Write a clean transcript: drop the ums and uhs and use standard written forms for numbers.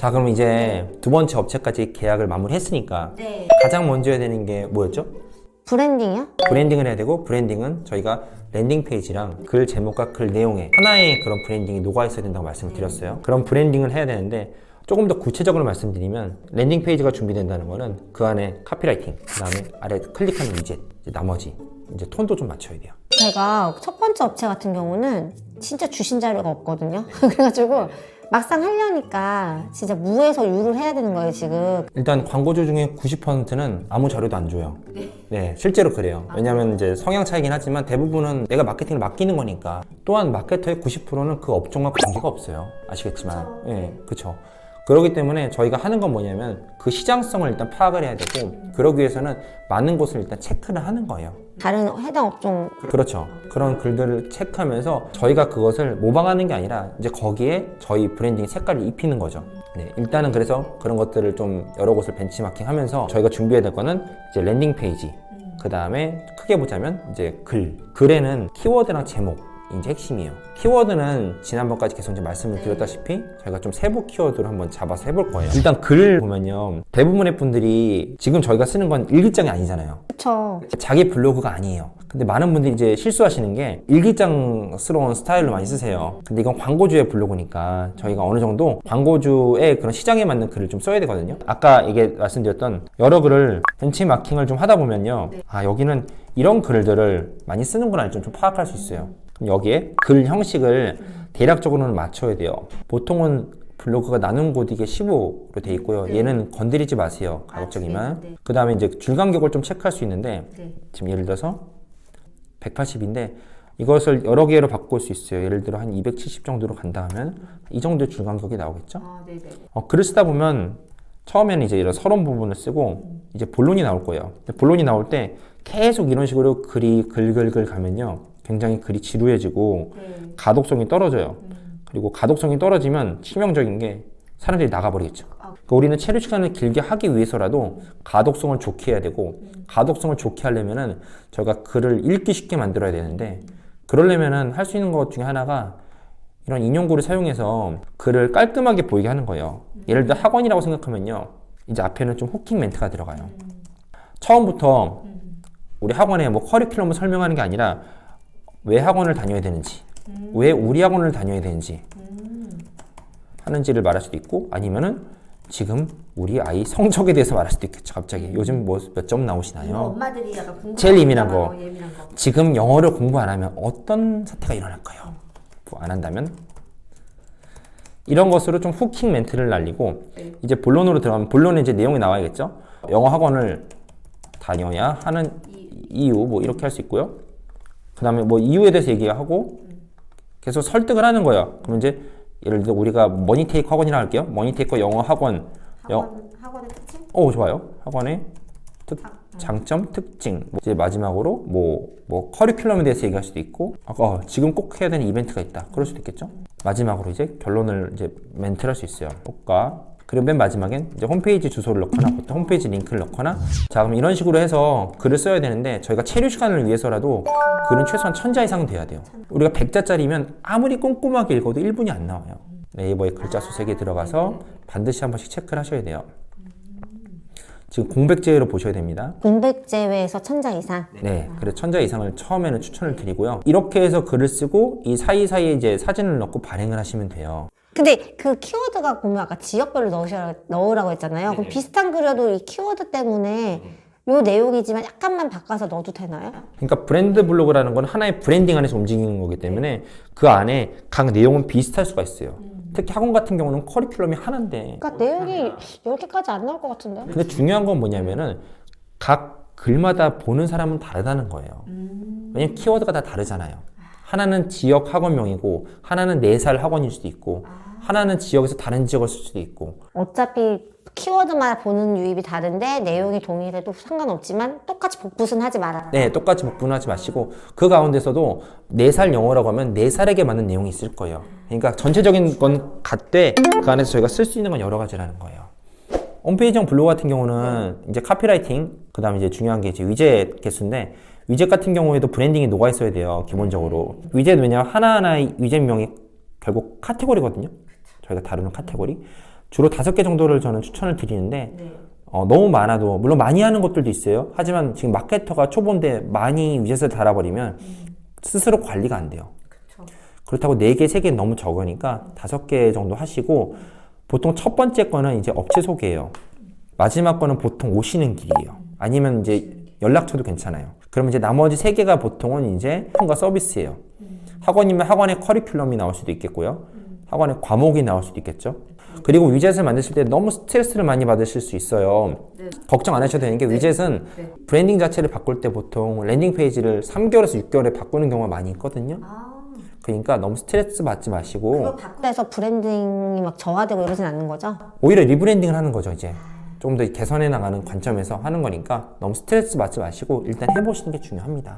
자, 그럼 이제 두 번째 업체까지 계약을 마무리했으니까 네. 가장 먼저 해야 되는 게 뭐였죠? 브랜딩이요? 브랜딩을 해야 되고, 브랜딩은 저희가 랜딩 페이지랑 글 제목과 글 내용에 하나의 그런 브랜딩이 녹아 있어야 된다고 말씀을 드렸어요. 그런 브랜딩을 해야 되는데 조금 더 구체적으로 말씀드리면 랜딩 페이지가 준비된다는 거는 그 안에 카피라이팅, 그 다음에 아래 클릭하는 위젯, 이제 나머지 이제 톤도 좀 맞춰야 돼요. 제가 첫 번째 업체 같은 경우는 진짜 주신 자료가 없거든요. 그래가지고 막상 하려니까 진짜 무에서 유를 해야 되는 거예요, 지금. 일단 광고주 중에 90%는 아무 자료도 안 줘요. 네, 실제로 그래요. 왜냐면 이제 성향 차이긴 하지만 대부분은 내가 마케팅을 맡기는 거니까. 또한 마케터의 90%는 그 업종과 관계가 없어요. 아시겠지만. 네, 그쵸. 그렇기 때문에 저희가 하는 건 뭐냐면 그 시장성을 일단 파악을 해야 되고, 그러기 위해서는 많은 곳을 일단 체크를 하는 거예요. 다른 해당 업종. 그렇죠. 그런 글들을 체크하면서 저희가 그것을 모방하는 게 아니라 이제 거기에 저희 브랜딩 색깔을 입히는 거죠. 네, 일단은 그래서 그런 것들을 좀 여러 곳을 벤치마킹 하면서 저희가 준비해야 될 거는 이제 랜딩 페이지, 그 다음에 크게 보자면 이제 글에는 키워드랑 제목 이제 핵심이에요. 키워드는 지난번까지 계속 이제 말씀을 드렸다시피 저희가 좀 세부 키워드로 한번 잡아서 해볼 거예요. 일단 글 보면요, 대부분의 분들이 지금 저희가 쓰는 건 일기장이 아니잖아요. 그쵸. 자기 블로그가 아니에요. 근데 많은 분들이 이제 실수하시는 게 일기장스러운 스타일로 많이 쓰세요. 근데 이건 광고주의 블로그니까 저희가 어느 정도 광고주의 그런 시장에 맞는 글을 좀 써야 되거든요. 아까 이게 말씀드렸던 여러 글을 벤치마킹을 좀 하다 보면요, 아, 여기는 이런 글들을 많이 쓰는구나 좀 파악할 수 있어요. 그럼 여기에 글 형식을 대략적으로는 맞춰야 돼요. 보통은 블로그가 나눈 곳 이게 15로 돼 있고요. 얘는 건드리지 마세요, 가급적이면. 그 다음에 이제 줄 간격을 좀 체크할 수 있는데 지금 예를 들어서 180인데 이것을 여러 개로 바꿀 수 있어요. 예를 들어 한 270 정도로 간다 하면 이 정도의 줄 간격이 나오겠죠. 글을 쓰다 보면 처음에는 이제 이런 서론 부분을 쓰고 이제 본론이 나올 거예요. 본론이 나올 때 계속 이런 식으로 글이 글글글 가면요, 굉장히 글이 지루해지고 가독성이 떨어져요. 그리고 가독성이 떨어지면 치명적인 게 사람들이 나가버리겠죠. 그러니까 우리는 체류 시간을 길게 하기 위해서라도 가독성을 좋게 해야 되고, 가독성을 좋게 하려면은 저희가 글을 읽기 쉽게 만들어야 되는데, 그러려면은 할 수 있는 것 중에 하나가 이런 인용구를 사용해서 글을 깔끔하게 보이게 하는 거예요. 예를 들어 학원이라고 생각하면요, 이제 앞에는 좀 후킹 멘트가 들어가요. 처음부터 우리 학원의 뭐 커리큘럼을 설명하는 게 아니라 왜 학원을 다녀야 되는지, 왜 우리 학원을 다녀야 되는지 하는지를 말할 수도 있고, 아니면은 지금 우리 아이 성적에 대해서 말할 수도 있겠죠. 갑자기 요즘 뭐 몇 점 나오시나요? 엄마들이 약간 공부 제일 예민한 거. 예민한 거. 지금 영어를 공부 안 하면 어떤 사태가 일어날까요? 뭐 안 한다면? 이런 것으로 좀 후킹 멘트를 날리고, 이제 본론으로 들어가면 본론에 이제 내용이 나와야겠죠. 영어 학원을 다녀야 하는 이유 뭐 이렇게 할 수 있고요. 그 다음에 뭐 이유에 대해서 얘기하고 계속 설득을 하는 거예요. 그럼 이제 예를 들어 우리가 머니테이크 학원이라 할게요. 머니테이크 영어 학원의 특징? 좋아요. 학원의 장점, 특징. 이제 마지막으로 뭐 커리큘럼에 대해서 얘기할 수도 있고, 지금 꼭 해야 되는 이벤트가 있다. 그럴 수도 있겠죠. 마지막으로 이제 결론을 이제 멘트를 할 수 있어요. 그리고 맨 마지막엔 이제 홈페이지 주소를 넣거나 보통 홈페이지 링크를 넣거나. 자, 그럼 이런 식으로 해서 글을 써야 되는데 저희가 체류 시간을 위해서라도 글은 최소한 1000자 이상은 돼야 돼요. 우리가 100자짜리면 아무리 꼼꼼하게 읽어도 1분이 안 나와요. 네이버에 글자 수색에 들어가서 반드시 한 번씩 체크를 하셔야 돼요. 지금 공백제외로 보셔야 됩니다. 공백제외에서 1000자 이상? 네, 그래서 1000자 이상을 처음에는 추천을 드리고요. 이렇게 해서 글을 쓰고 이 사이사이에 이제 사진을 넣고 발행을 하시면 돼요. 근데 그 키워드가 보면 아까 지역별로 넣으라고 했잖아요. 그럼 비슷한 글여도 이 키워드 때문에 요 내용이지만 약간만 바꿔서 넣어도 되나요? 그러니까 브랜드 블로그라는 건 하나의 브랜딩 안에서 움직이는 거기 때문에 그 안에 각 내용은 비슷할 수가 있어요. 특히 학원 같은 경우는 커리큘럼이 하나인데, 그러니까 내용이 10개까지 안 나올 것 같은데? 근데 중요한 건 뭐냐면은 각 글마다 보는 사람은 다르다는 거예요. 왜냐면 키워드가 다 다르잖아요. 하나는 지역 학원명이고 하나는 4살 학원일 수도 있고 하나는 지역에서 다른 지역을 쓸 수도 있고. 어차피 키워드마다 보는 유입이 다른데 내용이 동일해도 상관없지만 똑같이 복붙은 하지 말아라. 네, 똑같이 복분을 하지 마시고 그 가운데서도 4살 영어라고 하면 4살에게 맞는 내용이 있을 거예요. 그러니까 전체적인 건 같되 그 안에서 저희가 쓸 수 있는 건 여러 가지라는 거예요. 홈페이지형 블로그 같은 경우는 이제 카피라이팅, 그 다음에 이제 중요한 게 이제 위젯 개수인데, 위젯 같은 경우에도 브랜딩이 녹아 있어야 돼요, 기본적으로. 위젯 왜냐면 하나하나의 위젯명이 결국 카테고리거든요. 저희가 다루는 카테고리. 주로 5개 정도를 저는 추천을 드리는데 너무 많아도 물론 많이 하는 것들도 있어요. 하지만 지금 마케터가 초보인데 많이 위젯을 달아버리면 스스로 관리가 안 돼요. 그렇다고 4개, 3개 너무 적으니까 5개 정도 하시고 보통 첫 번째 거는 이제 업체 소개예요. 마지막 거는 보통 오시는 길이에요. 아니면 이제 연락처도 괜찮아요. 그러면 이제 나머지 3개가 보통은 이제 학원과 서비스예요. 학원이면 학원의 커리큘럼이 나올 수도 있겠고요. 학원의 과목이 나올 수도 있겠죠. 그리고 위젯을 만드실 때 너무 스트레스를 많이 받으실 수 있어요. 걱정 안 하셔도 되는 게 위젯은 브랜딩 자체를 바꿀 때 보통 랜딩 페이지를 3개월에서 6개월에 바꾸는 경우가 많이 있거든요. 그러니까 너무 스트레스 받지 마시고 그래서 브랜딩이 막 저하되고 이러진 않는 거죠? 오히려 리브랜딩을 하는 거죠. 이제 조금 더 개선해 나가는 관점에서 하는 거니까 너무 스트레스 받지 마시고 일단 해보시는 게 중요합니다.